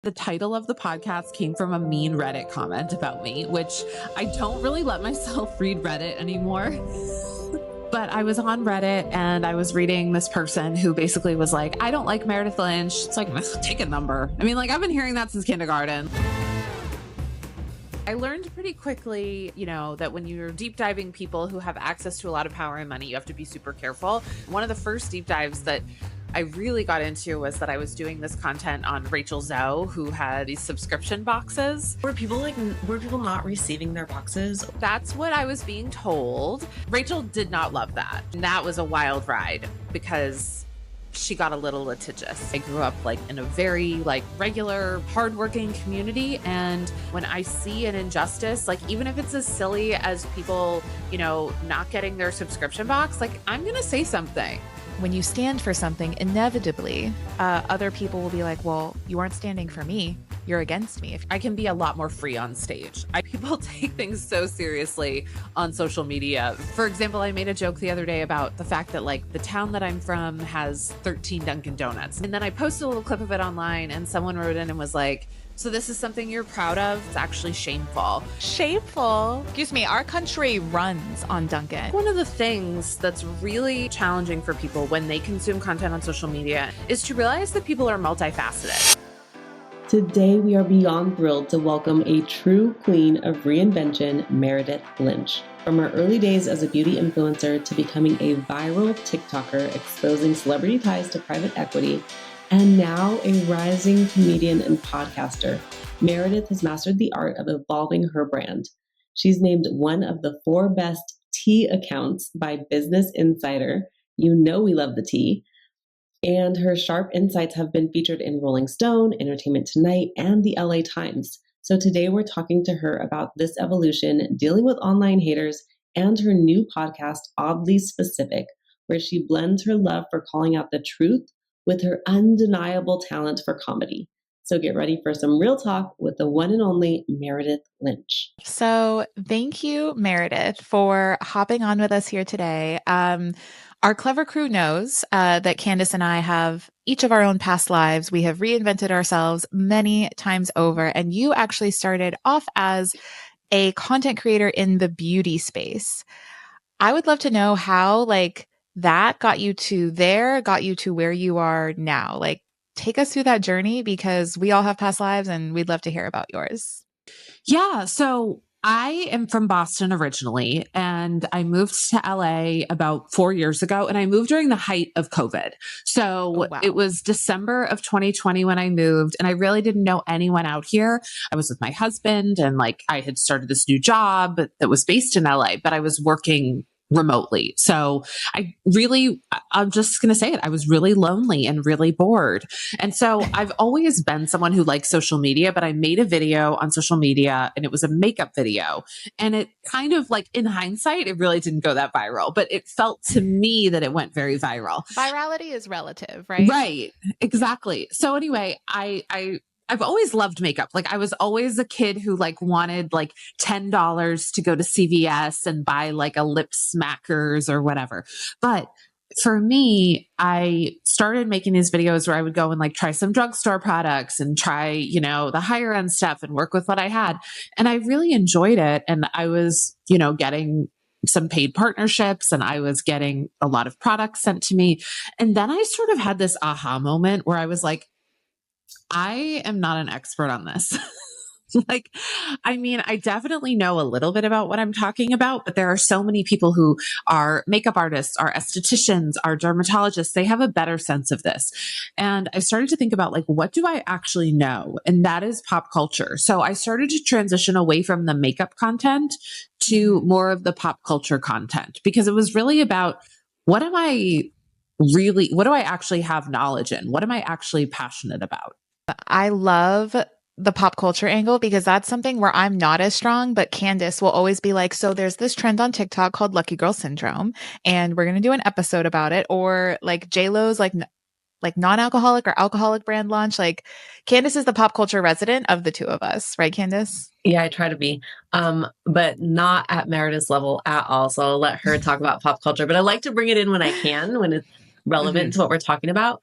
The title of the podcast came from a mean Reddit comment about me, which I don't really let myself read Reddit anymore. But I was on Reddit and I was reading this person who basically was like, I don't like Meredith Lynch. It's like, take a number. I mean, like, I've been hearing that since kindergarten. I learned pretty quickly, that when you're deep diving people who have access to a lot of power and money, you have to be super careful. One of the first deep dives that I really got into was that I was doing this content on Rachel Zoe, who had these subscription boxes. Were people not receiving their boxes? That's what I was being told. Rachel did not love that. And that was a wild ride because she got a little litigious. I grew up in a very regular, hardworking community. And when I see an injustice, even if it's as silly as people, not getting their subscription box, I'm going to say something. When you stand for something, inevitably, other people will be like, well, you aren't standing for me. You're against me. I can be a lot more free on stage. People take things so seriously on social media. For example, I made a joke the other day about the fact that the town that I'm from has 13 Dunkin' Donuts. And then I posted a little clip of it online and someone wrote in and was like, so this is something you're proud of? It's actually shameful. Shameful? Excuse me, our country runs on Dunkin'. One of the things that's really challenging for people when they consume content on social media is to realize that people are multifaceted. Today, we are beyond thrilled to welcome a true queen of reinvention, Meredith Lynch. From her early days as a beauty influencer to becoming a viral TikToker exposing celebrity ties to private equity, and now a rising comedian and podcaster, Meredith has mastered the art of evolving her brand. She's named one of the 4 best tea accounts by Business Insider. You know we love the tea. And her sharp insights have been featured in Rolling Stone, Entertainment Tonight, and the LA Times. So today we're talking to her about this evolution, dealing with online haters, and her new podcast, Oddly Specific, where she blends her love for calling out the truth with her undeniable talent for comedy. So get ready for some real talk with the one and only Meredith Lynch. So thank you, Meredith, for hopping on with us here today. Our clever crew knows that Candace and I have each of our own past lives. We have reinvented ourselves many times over, and you actually started off as a content creator in the beauty space. I would love to know how that got you to where you are now. Take us through that journey because we all have past lives and we'd love to hear about yours. Yeah. So I am from Boston originally, and I moved to LA about 4 years ago, and I moved during the height of COVID. So It was December of 2020 when I moved, and I really didn't know anyone out here. I was with my husband, and I had started this new job that was based in LA, but I was working remotely. So I'm just going to say it. I was really lonely and really bored. And so I've always been someone who likes social media, but I made a video on social media and it was a makeup video. And it kind of in hindsight, it really didn't go that viral, but it felt to me that it went very viral. Virality is relative, right? Right. Exactly. So anyway, I've always loved makeup. I was always a kid who wanted $10 to go to CVS and buy a lip smackers or whatever. But for me, I started making these videos where I would go and try some drugstore products and try, the higher end stuff and work with what I had. And I really enjoyed it. And I was, getting some paid partnerships and I was getting a lot of products sent to me. And then I sort of had this aha moment where I was like, I am not an expert on this. I definitely know a little bit about what I'm talking about, but there are so many people who are makeup artists, are estheticians, are dermatologists. They have a better sense of this. And I started to think about what do I actually know? And that is pop culture. So I started to transition away from the makeup content to more of the pop culture content because it was really about what do I actually have knowledge in? What am I actually passionate about? I love the pop culture angle because that's something where I'm not as strong, but Candace will always be like, so there's this trend on TikTok called Lucky Girl Syndrome, and we're going to do an episode about it. Or J-Lo's non-alcoholic or alcoholic brand launch. Candace is the pop culture resident of the two of us, right, Candace? Yeah, I try to be, but not at Meredith's level at all. So I'll let her talk about pop culture, but I like to bring it in when I can, when it's relevant to what we're talking about.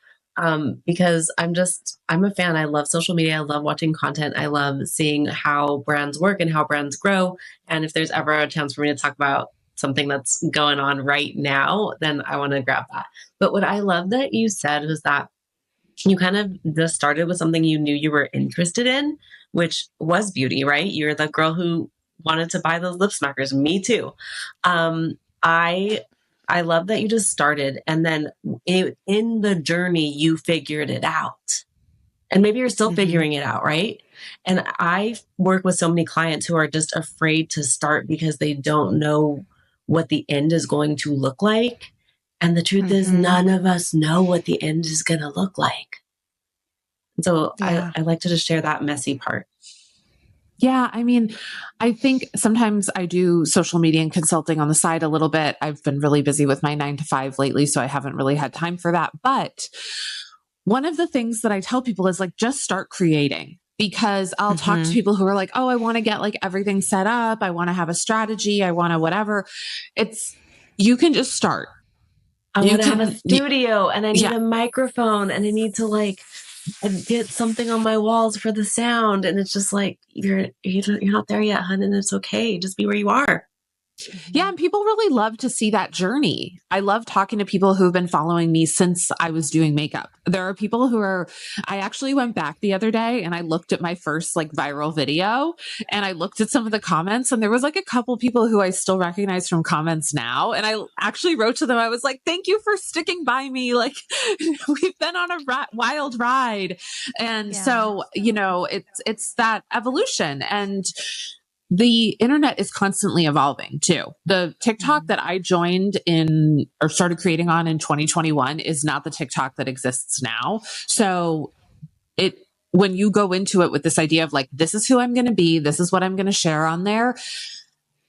because I'm a fan. I love social media. I love watching content. I love seeing how brands work and how brands grow. And if there's ever a chance for me to talk about something that's going on right now, then I want to grab that. But what I love that you said was that you kind of just started with something you knew you were interested in, which was beauty, right? You're the girl who wanted to buy those lip smackers. Me too. I love that you just started, and then in the journey, you figured it out. And maybe you're still figuring it out, right? And I work with so many clients who are just afraid to start because they don't know what the end is going to look like. And the truth is, none of us know what the end is going to look like. So I like to just share that messy part. Yeah. I mean, I think sometimes I do social media and consulting on the side a little bit. I've been really busy with my 9 to 5 lately, so I haven't really had time for that. But one of the things that I tell people is like, just start creating, because I'll talk to people who are like, oh, I want to get like everything set up. I want to have a strategy. I want to whatever. You can just start. I want to have a studio and I need a microphone and I need to like get something on my walls for the sound. And it's just like, you're not there yet, hun, and it's okay. Just be where you are. Yeah. And people really love to see that journey. I love talking to people who've been following me since I was doing makeup. There are people I actually went back the other day and I looked at my first like viral video and I looked at some of the comments, and there was like a couple people who I still recognize from comments now. And I actually wrote to them. I was like, thank you for sticking by me. Like we've been on a wild ride. And so, it's that evolution, and the internet is constantly evolving too. The TikTok that I joined or started creating on in 2021 is not the TikTok that exists now. So when you go into it with this idea of like, this is who I'm going to be, this is what I'm going to share on there,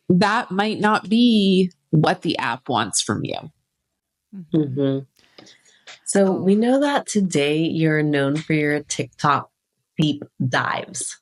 that might not be what the app wants from you. So we know that today you're known for your TikTok deep dives.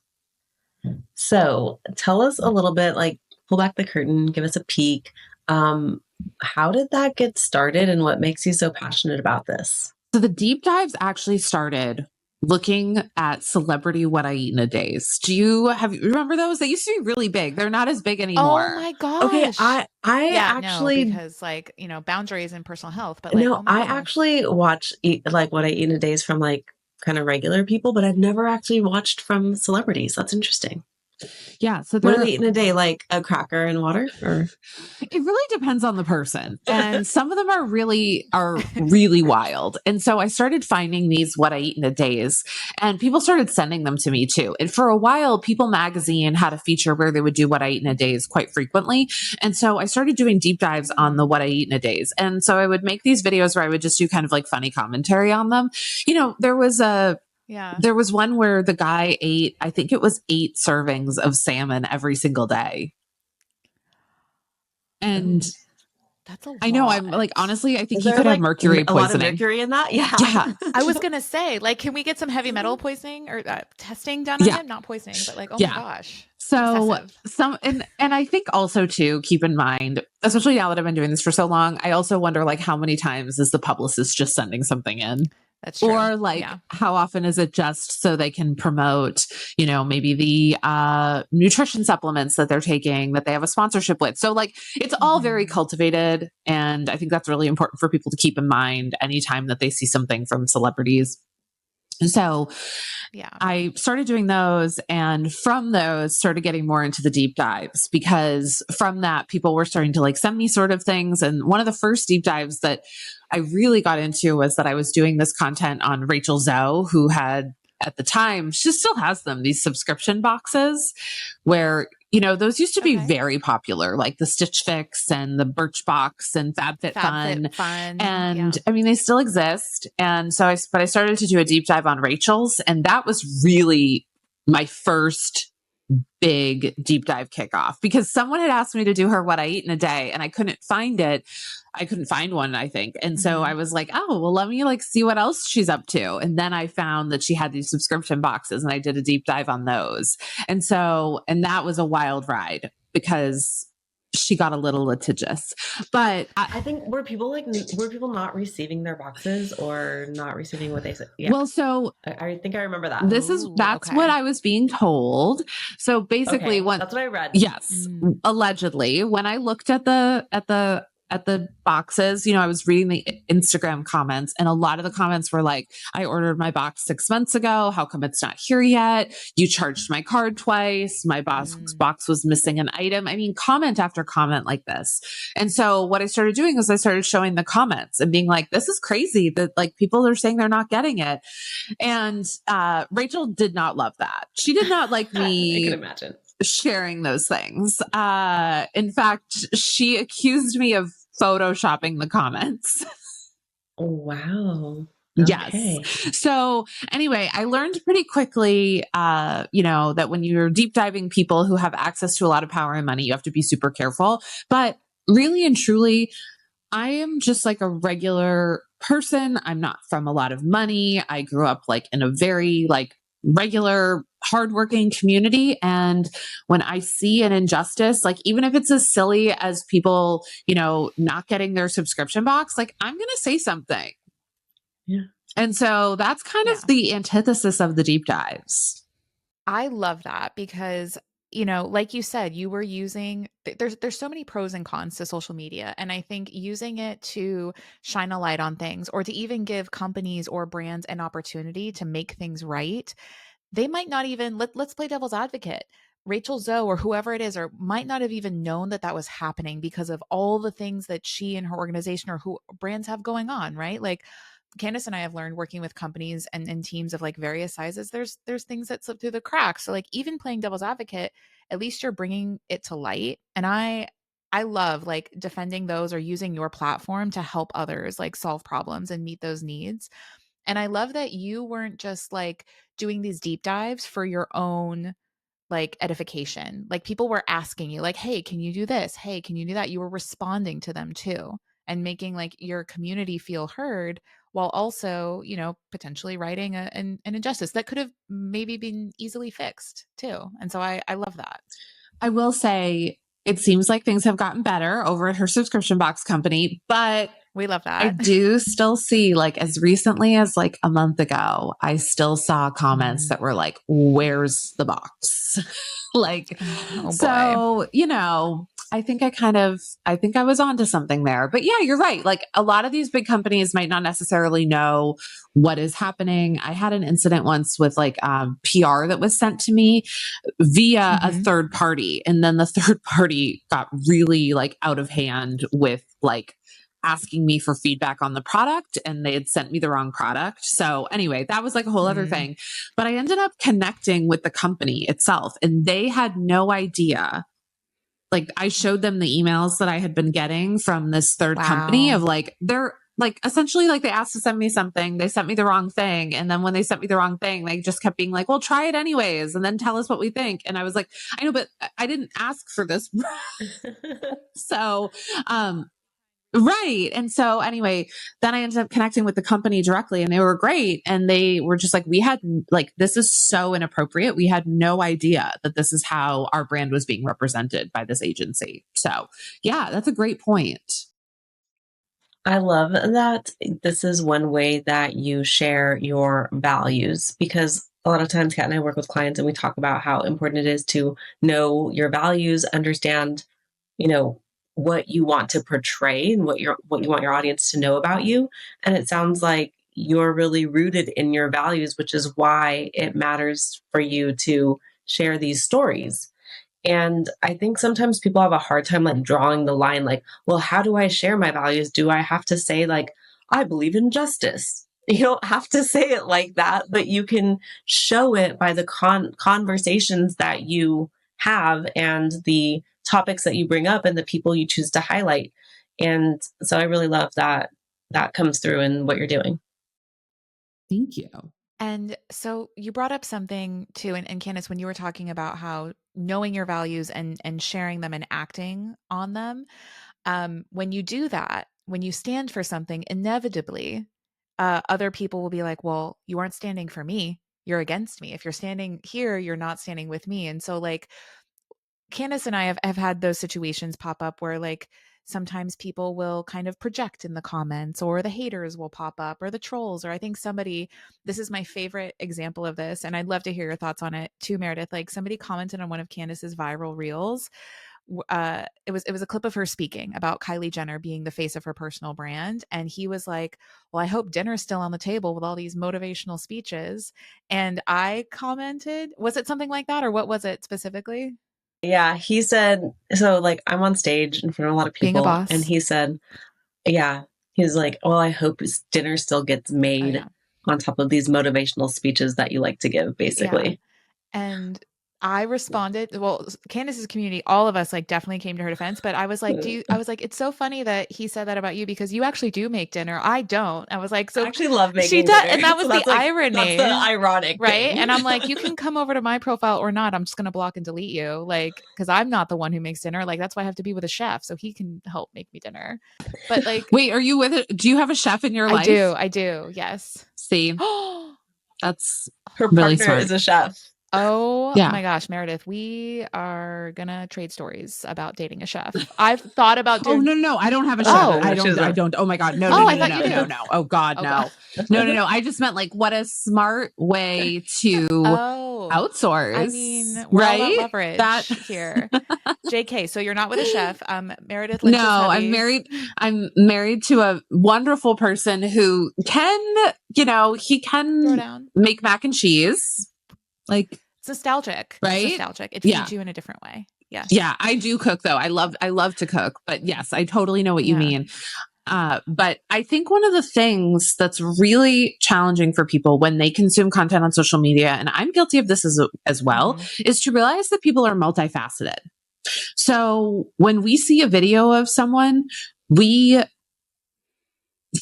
So tell us a little bit, like pull back the curtain, give us a peek. How did that get started and what makes you so passionate about this? So the deep dives actually started looking at celebrity what I eat in a days. You remember those? They used to be really big. They're not as big anymore. Oh my gosh. Okay. I actually, because like, boundaries and personal health, but like, I actually watch like what I eat in a days from like kind of regular people, but I've never actually watched from celebrities. That's interesting. Yeah. So what do they eat in a day? Like a cracker and water? Or it really depends on the person. And some of them are really wild. And so I started finding these what I eat in a days, and people started sending them to me too. And for a while, People Magazine had a feature where they would do what I eat in a days quite frequently. And so I started doing deep dives on the what I eat in a days. And so I would make these videos where I would just do kind of like funny commentary on them. There was one where the guy ate, I think it was 8 servings of salmon every single day. And that's a lot. I know. I'm like, honestly, I think he could have mercury poisoning. A lot of mercury in that? Yeah. I was going to say, like, can we get some heavy metal poisoning or testing done on him? Not poisoning, but like, oh my gosh. So and I think also too, keep in mind, especially now that I've been doing this for so long, I also wonder like how many times is the publicist just sending something in? That's true. Or like, how often is it just so they can promote, maybe the nutrition supplements that they're taking that they have a sponsorship with. So like, it's all very cultivated. And I think that's really important for people to keep in mind anytime that they see something from celebrities. So I started doing those, and from those started getting more into the deep dives, because from that people were starting to like send me sort of things. And one of the first deep dives that I really got into was that I was doing this content on Rachel Zoe, who had at the time, she still has them, these subscription boxes where, those used to be very popular, like the Stitch Fix and the Birchbox and FabFitFun. And I mean, they still exist. And so I started to do a deep dive on Rachel's, and that was really my first big deep dive kickoff, because someone had asked me to do her what I eat in a day and I couldn't find it. I couldn't find one, I think. And so I was like, oh, well, let me like see what else she's up to. And then I found that she had these subscription boxes, and I did a deep dive on those. And that was a wild ride, because she got a little litigious. But I think were people not receiving their boxes or not receiving what they said? Yeah. Well, so I think I remember that. That's what I was being told. So basically, that's what I read. Yes, allegedly, when I looked at the boxes, I was reading the Instagram comments, and a lot of the comments were like, I ordered my box 6 months ago. How come it's not here yet? You charged my card twice. My box was missing an item. I mean, comment after comment like this. And so what I started doing is I started showing the comments and being like, this is crazy that like people are saying they're not getting it. And Rachel did not love that. She did not like me. I can imagine sharing those things. In fact, she accused me of photoshopping the comments. Oh, wow. Okay. Yes. So anyway, I learned pretty quickly, that when you're deep diving people who have access to a lot of power and money, you have to be super careful. But really and truly, I am just like a regular person. I'm not from a lot of money. I grew up like in a very like regular, hardworking community. And when I see an injustice, like even if it's as silly as people, not getting their subscription box, like I'm going to say something. Yeah. And so that's kind of the antithesis of the deep dives. I love that because like you said, you were using, there's so many pros and cons to social media. And I think using it to shine a light on things or to even give companies or brands an opportunity to make things right, they might not even, let's play devil's advocate. Rachel Zoe or whoever it is, or might not have even known that was happening because of all the things that she and her organization or who brands have going on, right? Like Candace and I have learned working with companies and teams of like various sizes, there's things that slip through the cracks. So like even playing devil's advocate, at least you're bringing it to light. And I love like defending those or using your platform to help others like solve problems and meet those needs. And I love that you weren't just like doing these deep dives for your own like edification. Like people were asking you like, hey, can you do this? Hey, can you do that? You were responding to them too and making like your community feel heard while also, potentially righting an injustice that could have maybe been easily fixed too. And so I love that. I will say it seems like things have gotten better over at her subscription box company, but we love that. I do still see like as recently as like a month ago, I still saw comments that were like, where's the box? Like, so, I think I was onto something there, but yeah, you're right. Like a lot of these big companies might not necessarily know what is happening. I had an incident once with like PR that was sent to me via a third party. And then the third party got really like out of hand with like asking me for feedback on the product, and they had sent me the wrong product. So anyway, that was like a whole other thing, but I ended up connecting with the company itself and they had no idea. Like I showed them the emails that I had been getting from this third company of like, they're like, essentially like they asked to send me something. They sent me the wrong thing. And then when they sent me the wrong thing, they just kept being like, well, try it anyways. And then tell us what we think. And I was like, I know, but I didn't ask for this. So, right. And so anyway, then I ended up connecting with the company directly and they were great. And they were just like, we had like, this is so inappropriate. We had no idea that this is how our brand was being represented by this agency. So yeah, that's a great point. I love that this is one way that you share your values, because a lot of times Kat and I work with clients and we talk about how important it is to know your values, understand, what you want to portray and what you want your audience to know about you. And it sounds like you're really rooted in your values, which is why it matters for you to share these stories. And I think sometimes people have a hard time like drawing the line, like, well, how do I share my values? Do I have to say like, I believe in justice? You don't have to say it like that, but you can show it by the conversations that you have and the topics that you bring up and the people you choose to highlight. And so I really love that comes through in what you're doing. Thank you. And so you brought up something too, and Candace, when you were talking about how knowing your values and sharing them and acting on them, when you do that, when you stand for something, inevitably, other people will be like, well, you aren't standing for me. You're against me. If you're standing here, you're not standing with me. And so like Candace and I have had those situations pop up where like sometimes people will kind of project in the comments, or the haters will pop up, or the trolls, or I think somebody, this is my favorite example of this, and I'd love to hear your thoughts on it too, Meredith. Like somebody commented on one of Candace's viral reels. It was a clip of her speaking about Kylie Jenner being the face of her personal brand, and he was like, well, I hope dinner's still on the table with all these motivational speeches. And I commented, was it something like that, or what was it specifically? Yeah, he said, so like I'm on stage in front of a lot of Being a people, boss. and he said, yeah, he was like, well, I hope dinner still gets made on top of these motivational speeches that you like to give, basically. Yeah. And I responded, well, Candace's community, all of us like definitely came to her defense, but I was like, it's so funny that he said that about you because you actually do make dinner. I don't. I was like, so I actually love making she dinner. does. And that was the irony. That's the ironic right? thing. And I'm like, you can come over to my profile or not. I'm just going to block and delete you. Like, cause I'm not the one who makes dinner. Like, that's why I have to be with a chef so he can help make me dinner. But like, wait, are you with it? Do you have a chef in your life? I do. Yes. See, that's her really partner smart. is a chef. Oh my gosh, Meredith, we are gonna trade stories about dating a chef. I've thought about doing. Oh no, I don't have a chef. I don't. Oh my God, no. Oh God, no. I just meant like, what a smart way to outsource. I mean, we're all about leverage here. JK, so you're not with a chef. Meredith Lynch. No, I'm married. I'm married to a wonderful person who can, he can make mac and cheese. Like, it's nostalgic, right? It's nostalgic. It feeds you in a different way. Yes. Yeah, I do cook though. I love to cook, but yes, I totally know what you mean. But I think one of the things that's really challenging for people when they consume content on social media, and I'm guilty of this as well, is to realize that people are multifaceted. So when we see a video of someone,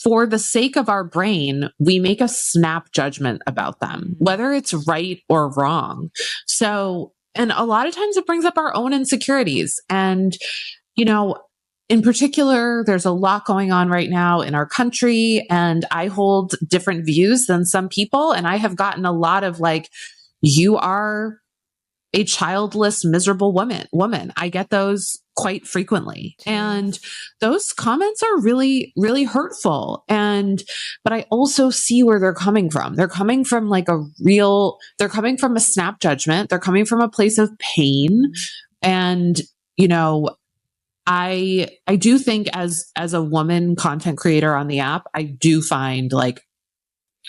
for the sake of our brain, we make a snap judgment about them, whether it's right or wrong. So, and a lot of times it brings up our own insecurities. And, in particular, there's a lot going on right now in our country, and I hold different views than some people. And I have gotten a lot of like, you are a childless, miserable woman. I get those quite frequently. Jeez. And those comments are really, really hurtful. But I also see where they're coming from. They're coming from they're coming from a snap judgment. They're coming from a place of pain. And, I do think as a woman content creator on the app, I do find like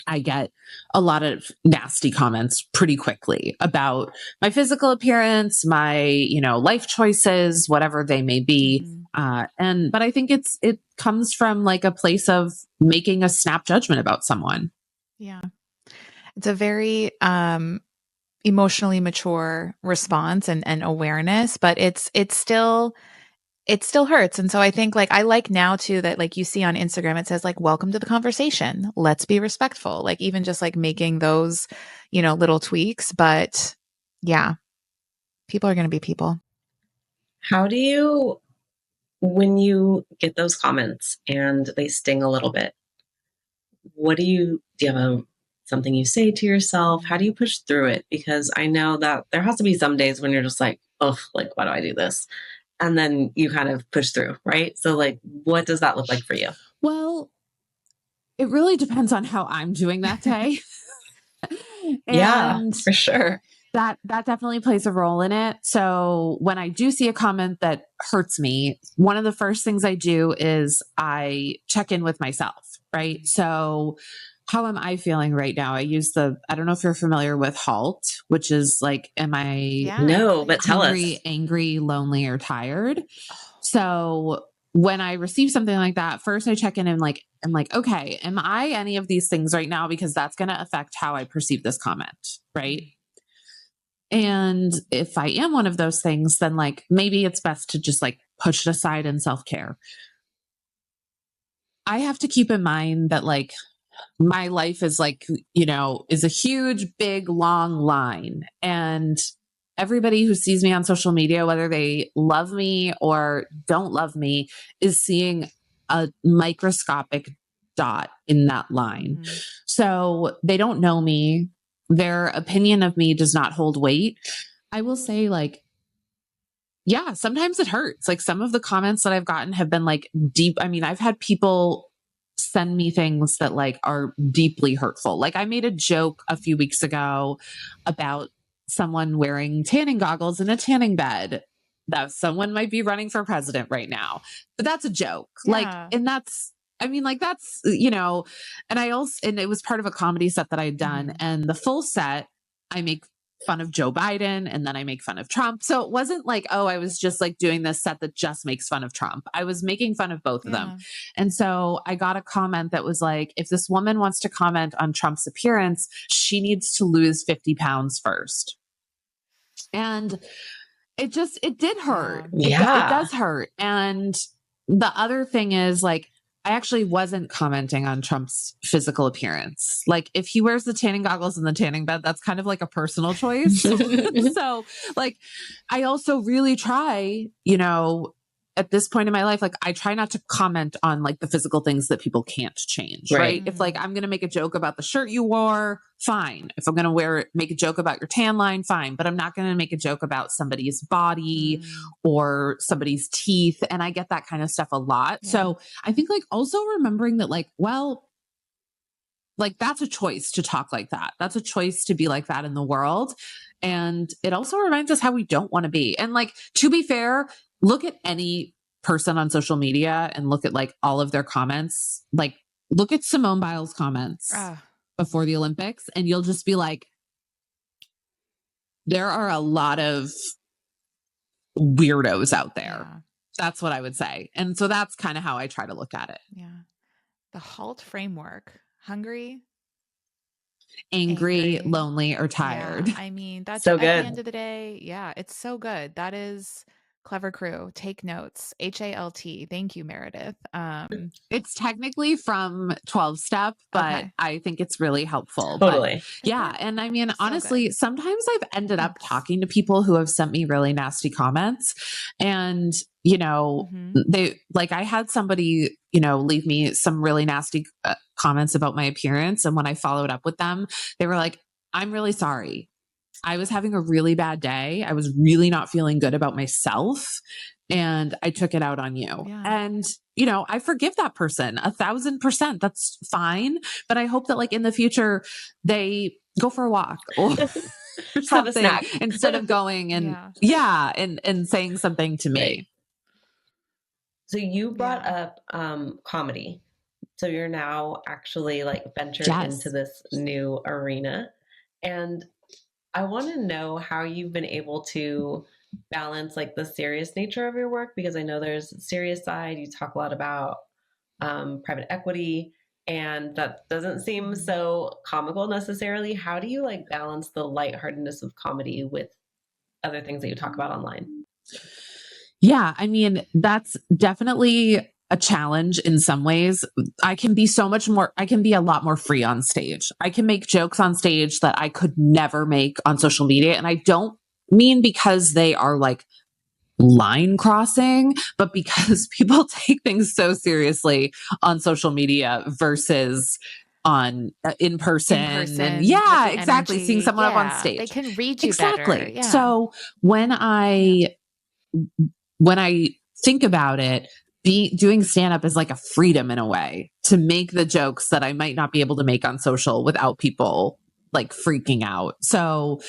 I get a lot of nasty comments pretty quickly about my physical appearance, my, life choices, whatever they may be. But I think it comes from like a place of making a snap judgment about someone. Yeah. It's a very, emotionally mature response and awareness, but it still hurts. And so I think like, I like now too, that like you see on Instagram, it says like, welcome to the conversation. Let's be respectful. Like even just like making those, little tweaks, but yeah, people are going to be people. How do you, when you get those comments and they sting a little bit, do you have something you say to yourself? How do you push through it? Because I know that there has to be some days when you're just like, oh, like, why do I do this? And then you kind of push through, right? So like, what does that look like for you? Well, it really depends on how I'm doing that day. Yeah, for sure. That definitely plays a role in it. So when I do see a comment that hurts me, one of the first things I do is I check in with myself, right? So how am I feeling right now? I don't know if you're familiar with HALT, which is like, am I no, but tell hungry, us. Angry, lonely, or tired? So when I receive something like that, first I check in and I'm like, okay, am I any of these things right now? Because that's going to affect how I perceive this comment, right? And if I am one of those things, then like, maybe it's best to just like push it aside in self-care. I have to keep in mind that like, my life is like, is a huge, big, long line. And everybody who sees me on social media, whether they love me or don't love me, is seeing a microscopic dot in that line. So they don't know me. Their opinion of me does not hold weight. I will say like, yeah, sometimes it hurts. Like some of the comments that I've gotten have been like deep. I mean, I've had people send me things that like are deeply hurtful. Like I made a joke a few weeks ago about someone wearing tanning goggles in a tanning bed, that someone might be running for president right now. But that's a joke. Yeah. Like, and that's, I mean, like that's, you know, and and it was part of a comedy set that I'd done. And the full set, I make fun of Joe Biden and then I make fun of Trump. So it wasn't like, oh, I was just like doing this set that just makes fun of Trump. I was making fun of both of them. And so I got a comment that was like, if this woman wants to comment on Trump's appearance, she needs to lose 50 pounds first. And it did hurt. Yeah. It does hurt. And the other thing is like, I actually wasn't commenting on Trump's physical appearance. Like if he wears the tanning goggles in the tanning bed, that's kind of like a personal choice. So like, I also really try, you know, at this point in my life, like I try not to comment on like the physical things that people can't change. Right. If like, I'm going to make a joke about the shirt you wore, fine. If I'm going to make a joke about your tan line, fine. But I'm not going to make a joke about somebody's body or somebody's teeth. And I get that kind of stuff a lot. So I think like also remembering that like, well, like that's a choice to talk like that. That's a choice to be like that in the world. And it also reminds us how we don't want to be. And like, to be fair, look at any person on social media and look at like all of their comments. Like look at Simone Biles' comments before the Olympics and you'll just be like, there are a lot of weirdos out there. Yeah. That's what I would say. And so that's kind of how I try to look at it. Yeah. The HALT framework: hungry, angry, lonely, or tired. Yeah, I mean, that's so at good. the end of the day. Yeah, it's so good. That is Clever Crew. Take notes. HALT. Thank you, Meredith. It's technically from 12 Step, but I think it's really helpful. Totally. But yeah. And I mean, honestly, sometimes I've ended up talking to people who have sent me really nasty comments and, you know, they like, I had somebody, you know, leave me some really nasty comments about my appearance. And when I followed up with them, they were like, I'm really sorry. I was having a really bad day. I was really not feeling good about myself and I took it out on you. Yeah. And, you know, I forgive that person 1,000%. That's fine. But I hope that like in the future, they go for a walk or have a snack instead of going and and saying something to me. Right. So you brought up comedy. So you're now actually like ventured into this new arena. And I want to know how you've been able to balance like the serious nature of your work, because I know there's a serious side. You talk a lot about private equity, and that doesn't seem so comical necessarily. How do you like balance the lightheartedness of comedy with other things that you talk about online? Yeah, I mean, that's definitely a challenge in some ways. I can be a lot more free on stage. I can make jokes on stage that I could never make on social media. And I don't mean because they are like line crossing, but because people take things so seriously on social media versus on in person. And exactly. Seeing someone up on stage. They can read you better. Yeah. So when I think about it, doing stand-up is like a freedom in a way to make the jokes that I might not be able to make on social without people like freaking out. So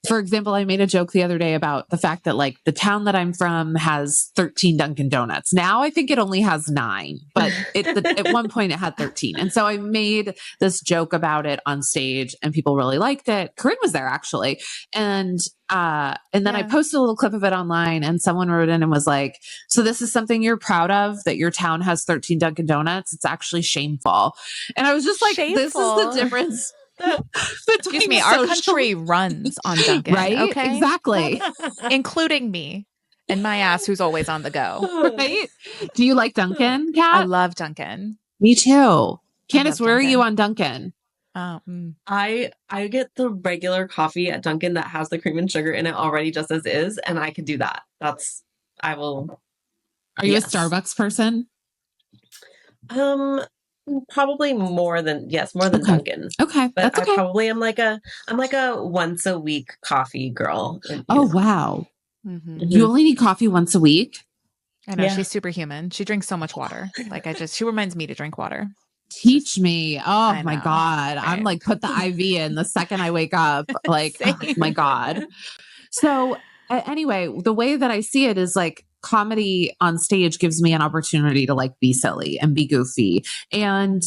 for example, I made a joke the other day about the fact that like the town that I'm from has 13 Dunkin' Donuts. Now I think it only has 9, but at one point it had 13. And so I made this joke about it on stage and people really liked it. Corinne was there actually. And then I posted a little clip of it online and someone wrote in and was like, so this is something you're proud of, that your town has 13 Dunkin' Donuts? It's actually shameful. And I was just like, this is the difference. Excuse me, our country runs on Dunkin', right? Okay, exactly, including me and my ass, who's always on the go. Right? Do you like Dunkin', Kat? I love Dunkin'. Me too. Candace, where are you on Dunkin'? I get the regular coffee at Dunkin' that has the cream and sugar in it already, just as is, and I can do that. Are you a Starbucks person? Probably more than Dunkin'. Okay. But I probably am I'm like a once a week coffee girl. Oh, wow. You only need coffee once a week. I know, she's superhuman. She drinks so much water. Like she reminds me to drink water. Teach me. Oh my God. Right. I'm like, put the IV in the second I wake up. Like, oh my God. So anyway, the way that I see it is like comedy on stage gives me an opportunity to like be silly and be goofy. And,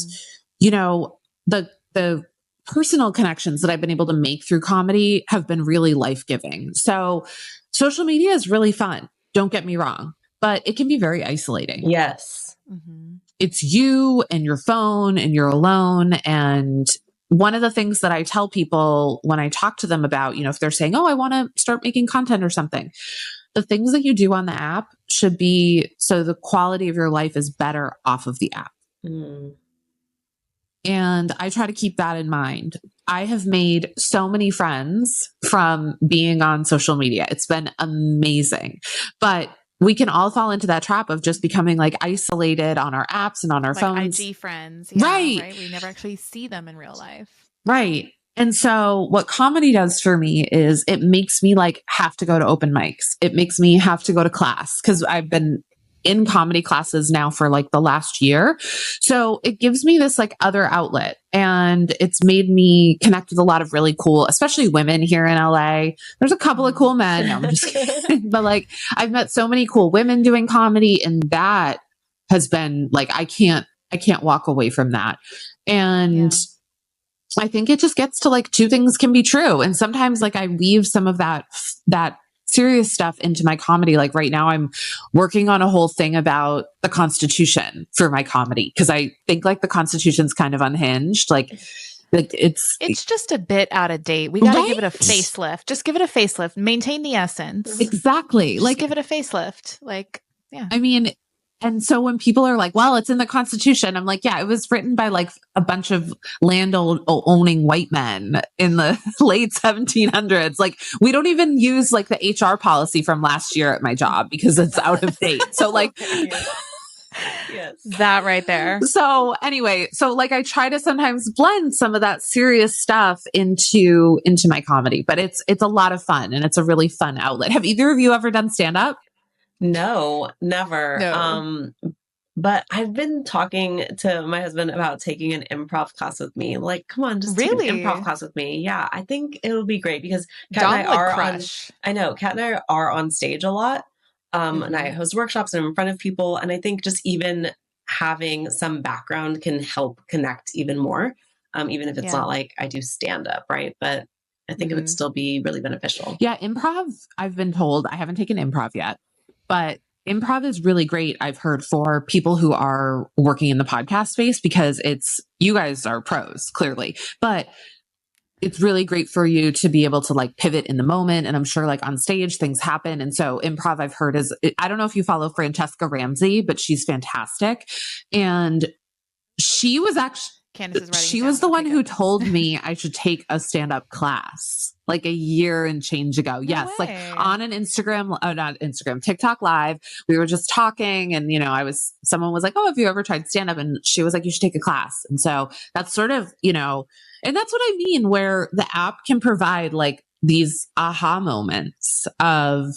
you know, the personal connections that I've been able to make through comedy have been really life-giving. So social media is really fun. Don't get me wrong, but it can be very isolating. Yes. It's you and your phone and you're alone. And one of the things that I tell people when I talk to them about, you know, if they're saying, oh, I want to start making content or something, the things that you do on the app should be so the quality of your life is better off of the app. And I try to keep that in mind. I have made so many friends from being on social media. It's been amazing. But we can all fall into that trap of just becoming like isolated on our apps and on our phones. IG friends. Yeah, right. We never actually see them in real life. Right. And so what comedy does for me is it makes me like have to go to open mics. It makes me have to go to class because I've been in comedy classes now for like the last year. So it gives me this like other outlet, and it's made me connect with a lot of really cool, especially women here in LA. There's a couple of cool men. No, I'm just kidding. But like I've met so many cool women doing comedy, and that has been like, I can't walk away from that. And I think it just gets to like two things can be true. And sometimes like I weave some of that serious stuff into my comedy. Like right now I'm working on a whole thing about the Constitution for my comedy. Cause I think like the Constitution's kind of unhinged. Like it's just a bit out of date. We got to give it a facelift. Just give it a facelift, maintain the essence. Exactly. Just like give it a facelift. Like, yeah. I mean, and so when people are like, well, it's in the Constitution, I'm like, yeah, it was written by like a bunch of owning white men in the late 1700s. Like we don't even use like the HR policy from last year at my job because it's out of date. So like, yes, that right there. So anyway, so like I try to sometimes blend some of that serious stuff into my comedy, but it's a lot of fun and it's a really fun outlet. Have either of you ever done stand up? No, never. No. But I've been talking to my husband about taking an improv class with me. Like, come on, just take an improv class with me. Yeah, I think it would be great because Kat and I are Kat and I are on stage a lot. And I host workshops and I'm in front of people. And I think just even having some background can help connect even more. Even if it's not like I do stand up, right? But I think it would still be really beneficial. Yeah, improv, I've been told, I haven't taken improv yet. But improv is really great, I've heard, for people who are working in the podcast space because you guys are pros, clearly, but it's really great for you to be able to like pivot in the moment. And I'm sure like on stage things happen. And so improv I've heard I don't know if you follow Francesca Ramsey, but she's fantastic. And she was actually, she was the one who told me I should take a stand-up class like a year and change ago. Yes. Like on an TikTok live, we were just talking and, you know, someone was like, oh, have you ever tried stand-up? And she was like, you should take a class. And so that's sort of, you know, and that's what I mean, where the app can provide like these aha moments of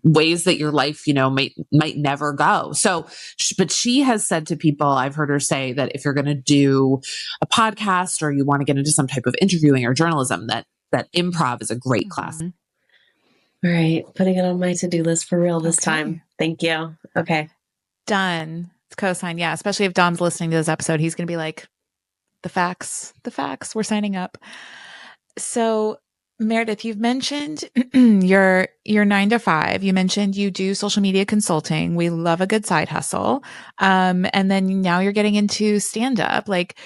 ways that your life, you know, might never go. So, but she has said to people, I've heard her say that if you're going to do a podcast or you want to get into some type of interviewing or journalism, that improv is a great class. All right. Putting it on my to-do list for real this time. Thank you. Okay. Done. It's cosign. Yeah. Especially if Dom's listening to this episode, he's going to be like, the facts, we're signing up. So Meredith, you've mentioned your 9 to 5. You mentioned you do social media consulting. We love a good side hustle. And then now you're getting into stand up. Like,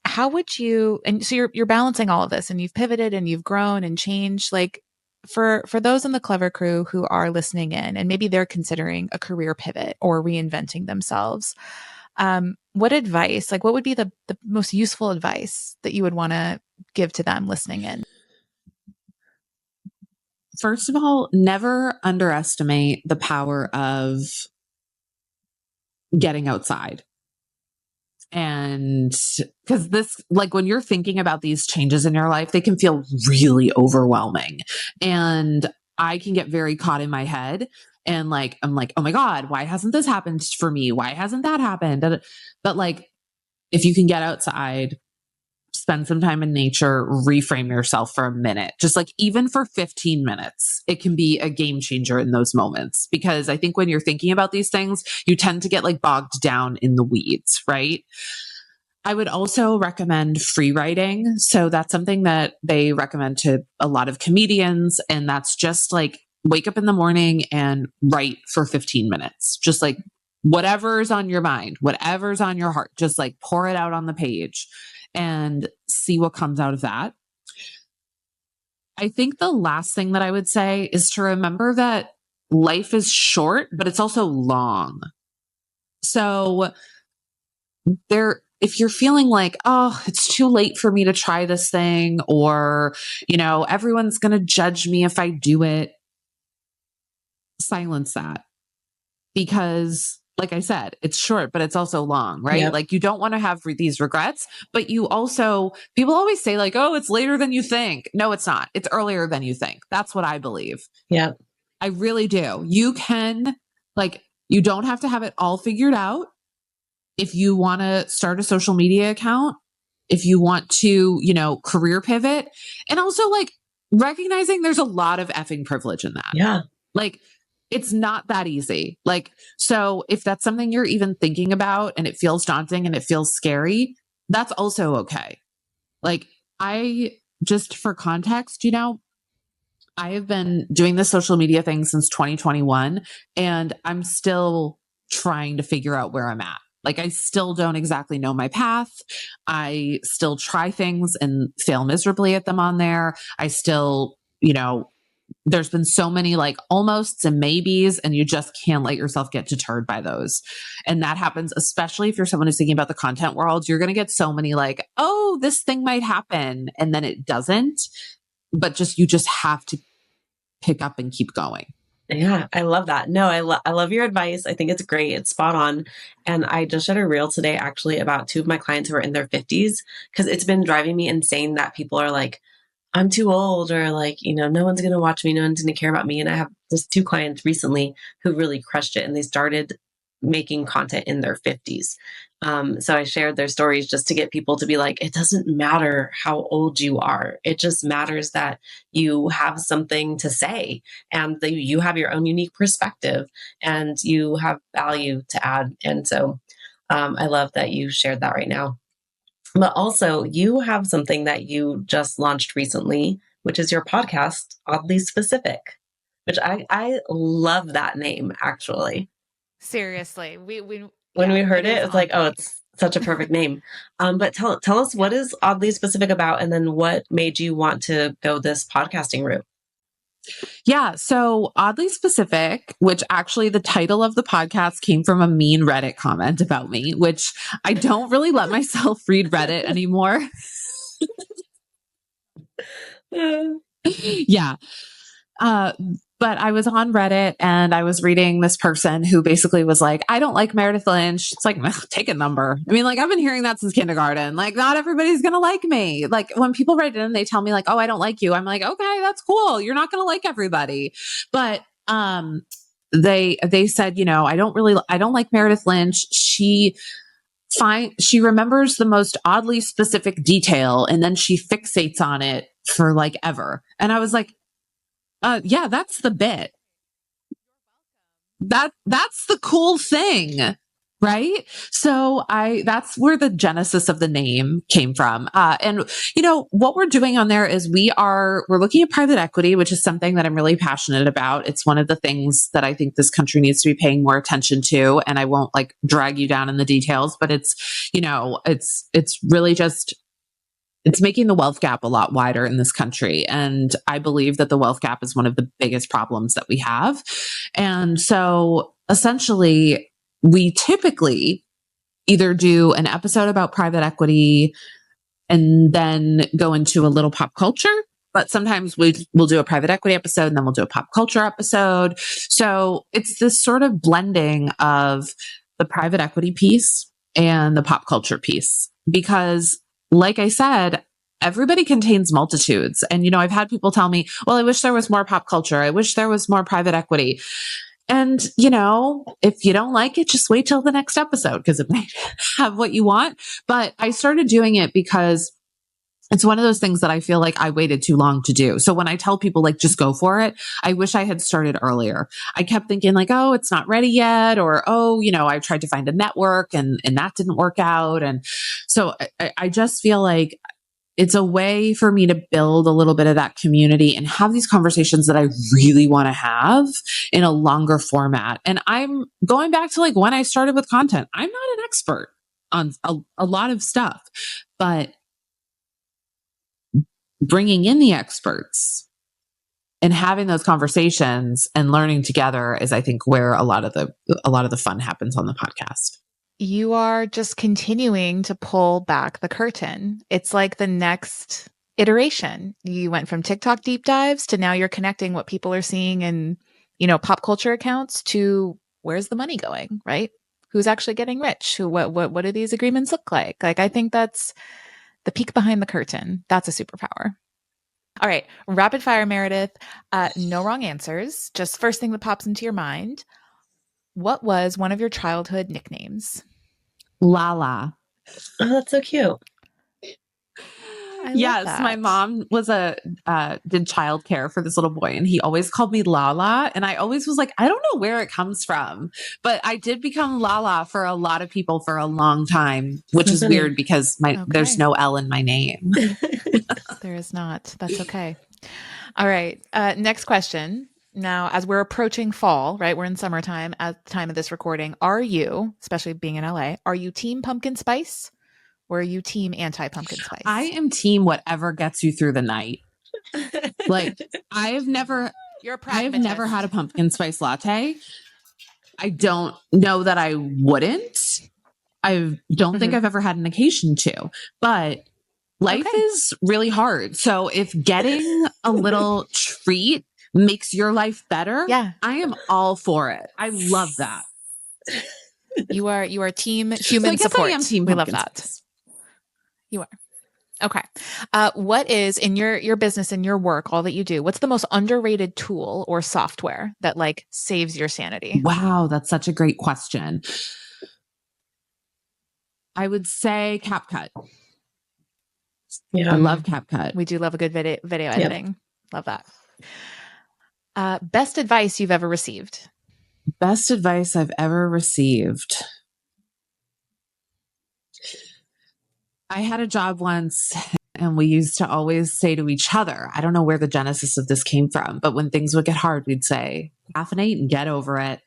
how would you, and so you're balancing all of this and you've pivoted and you've grown and changed. Like for those in the Clever Crew who are listening in and maybe they're considering a career pivot or reinventing themselves, what advice, like what would be the most useful advice that you would want to give to them listening in? First of all, never underestimate the power of getting outside. And because this, like when you're thinking about these changes in your life, they can feel really overwhelming. And I can get very caught in my head and like, I'm like, oh my God, why hasn't this happened for me? Why hasn't that happened? But like, if you can get outside, spend some time in nature, reframe yourself for a minute, just like even for 15 minutes, it can be a game changer in those moments. Because I think when you're thinking about these things, you tend to get like bogged down in the weeds, right? I would also recommend free writing. So that's something that they recommend to a lot of comedians. And that's just like wake up in the morning and write for 15 minutes, just like whatever's on your mind, whatever's on your heart, just like pour it out on the page and see what comes out of that. I think the last thing that I would say is to remember that life is short, but it's also long. So if you're feeling like, oh, it's too late for me to try this thing, or, everyone's going to judge me if I do it, silence that. Because like I said, it's short, but it's also long, right? Yep. Like you don't want to have these regrets, but you also, people always say like, oh, it's later than you think. No, it's not. It's earlier than you think. That's what I believe. Yeah. I really do. You can, like, you don't have to have it all figured out. If you want to start a social media account, if you want to, career pivot, and also like recognizing there's a lot of effing privilege in that. Yeah. Like, it's not that easy. Like, so if that's something you're even thinking about and it feels daunting and it feels scary, that's also okay. Like, just for context, I have been doing this social media thing since 2021, and I'm still trying to figure out where I'm at. Like, I still don't exactly know my path. I still try things and fail miserably at them on there. I still, there's been so many like almosts and maybes, and you just can't let yourself get deterred by those. And that happens, especially if you're someone who's thinking about the content world. You're going to get so many like, oh, this thing might happen. And then it doesn't, but you just have to pick up and keep going. Yeah, I love that. No, I love your advice. I think it's great. It's spot on. And I just shared a reel today actually about two of my clients who are in their 50s, because it's been driving me insane that people are like, I'm too old, or like, no one's going to watch me. No one's going to care about me. And I have just two clients recently who really crushed it, and they started making content in their 50s. So I shared their stories just to get people to be like, it doesn't matter how old you are. It just matters that you have something to say, and that you have your own unique perspective, and you have value to add. And so I love that you shared that right now. But also, you have something that you just launched recently, which is your podcast, Oddly Specific, which I love that name, actually. Seriously. When we heard it, it's like, oh, it's such a perfect name. But tell us, what is Oddly Specific about? And then what made you want to go this podcasting route? Yeah. So Oddly Specific, which actually the title of the podcast came from a mean Reddit comment about me, which I don't really let myself read Reddit anymore. Yeah. But I was on Reddit and I was reading this person who basically was like, I don't like Meredith Lynch. It's like, take a number. I mean, like, I've been hearing that since kindergarten. Like, not everybody's going to like me. Like, when people write in, they tell me like, oh, I don't like you. I'm like, okay, that's cool. You're not going to like everybody. But, they said, I don't like Meredith Lynch. She remembers the most oddly specific detail, and then she fixates on it for like ever. And I was like, yeah, that's the bit. That's the cool thing, right? So that's where the genesis of the name came from. And what we're doing on there is we're looking at private equity, which is something that I'm really passionate about. It's one of the things that I think this country needs to be paying more attention to. And I won't like drag you down in the details, but it's really just, it's making the wealth gap a lot wider in this country. And I believe that the wealth gap is one of the biggest problems that we have. And so essentially, we typically either do an episode about private equity and then go into a little pop culture. But sometimes we'll do a private equity episode and then we'll do a pop culture episode. So it's this sort of blending of the private equity piece and the pop culture piece, because like I said, everybody contains multitudes. And, I've had people tell me, well, I wish there was more pop culture. I wish there was more private equity. And, if you don't like it, just wait till the next episode because it might have what you want. But I started doing it because it's one of those things that I feel like I waited too long to do. So when I tell people like, just go for it, I wish I had started earlier. I kept thinking like, oh, it's not ready yet. Or, oh, I tried to find a network and that didn't work out. And so I just feel like it's a way for me to build a little bit of that community and have these conversations that I really want to have in a longer format. And I'm going back to like when I started with content. I'm not an expert on a lot of stuff, but bringing in the experts and having those conversations and learning together is, I think, where a lot of the fun happens on the podcast. You are just continuing to pull back the curtain. It's like the next iteration. You went from TikTok deep dives to now you're connecting what people are seeing in, pop culture accounts to where's the money going, right? Who's actually getting rich? What do these agreements look like? Like, I think that's the peek behind the curtain. That's a superpower. All right. Rapid fire, Meredith. No wrong answers. Just first thing that pops into your mind. What was one of your childhood nicknames? Lala. Oh, that's so cute. Yes, my mom did childcare for this little boy, and he always called me Lala. And I always was like, I don't know where it comes from, but I did become Lala for a lot of people for a long time, which is weird because there's no L in my name. There is not. That's okay. All right. Next question. Now, as we're approaching fall, right? We're in summertime at the time of this recording. Are you, especially being in LA, are you team pumpkin spice? Or are you team anti-pumpkin spice? I am team whatever gets you through the night. Like, I've never had a pumpkin spice latte. I don't know that I wouldn't. I don't think I've ever had an occasion to, but life is really hard. So if getting a little treat makes your life better, I am all for it. I love that. You are team human support. I am team. We love that. Spice. You are. Okay. What is in your business, in your work, all that you do, what's the most underrated tool or software that like saves your sanity? Wow. That's such a great question. I would say CapCut. Yeah. I love CapCut. We do love a good video editing. Love that. Best advice you've ever received? Best advice I've ever received. I had a job once and we used to always say to each other, I don't know where the genesis of this came from, but when things would get hard, we'd say, caffeinate and get over it.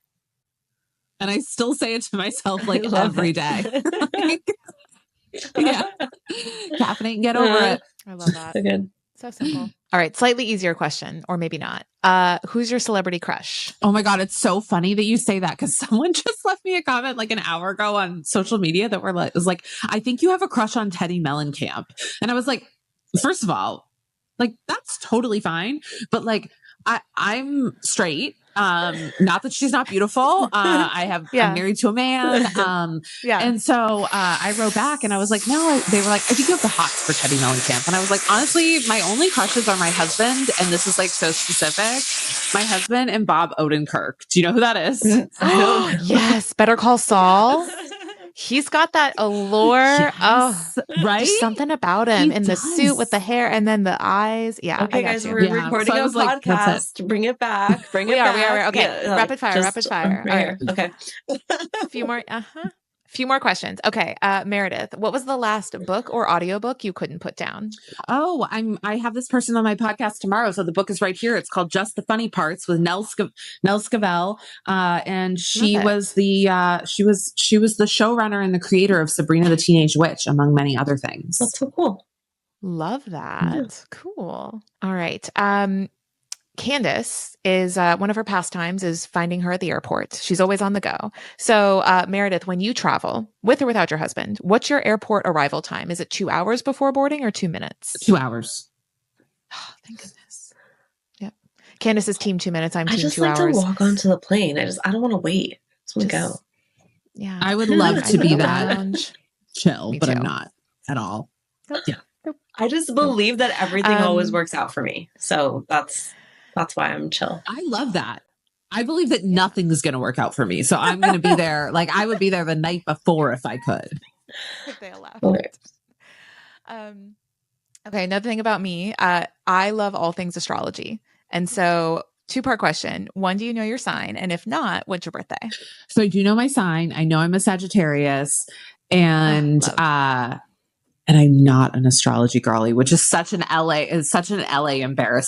And I still say it to myself like every day. Yeah. Caffeinate and get over it. I love that. So good. So simple. All right. Slightly easier question, or maybe not. Who's your celebrity crush? Oh my God. It's so funny that you say that because someone just left me a comment like an hour ago on social media that was like, I think you have a crush on Teddy Mellencamp. And I was like, first of all, like, that's totally fine. But like, I'm straight. Not that she's not beautiful. I'm married to a man. And so, I wrote back and I was like, no, they were like, I think you have the hots for Teddy Mellencamp. And I was like, honestly, my only crushes are my husband. And this is like so specific. My husband and Bob Odenkirk. Do you know who that is? Yes. Better Call Saul. He's got that allure. Yes, right? There's something about him in the suit with the hair and then the eyes. Yeah. Okay, guys, we're recording a podcast. Bring it back. We are. Okay. Yeah, rapid fire. Right. Okay. A few more questions. Okay. Meredith, what was the last book or audiobook you couldn't put down? Oh, I have this person on my podcast tomorrow. So the book is right here. It's called Just the Funny Parts with Nell Scavell. And she was the showrunner and the creator of Sabrina the Teenage Witch, among many other things. That's so cool. Love that. Yeah. Cool. All right. Candace is one of her pastimes is finding her at the airport. She's always on the go. So, Meredith, when you travel with or without your husband, what's your airport arrival time? Is it 2 hours before boarding or 2 minutes? 2 hours. Oh, thank goodness. Yep. Candace is team 2 minutes. I'm team 2 hours. I just like to walk onto the plane. I don't want to wait. I just want to go. Yeah. I would love to be that chill, but I'm not at all. Nope. Yeah. Nope. I just believe that everything always works out for me. So that's why I'm chill. I love that. I believe that nothing is going to work out for me. So I'm going to be there. Like I would be there the night before if I could. If they allow it. Okay. Another thing about me, I love all things astrology. And so 2-part question. One, do you know your sign? And if not, what's your birthday? So I do know my sign. I know I'm a Sagittarius and I'm not an astrology girly, which is such an LA embarrassment.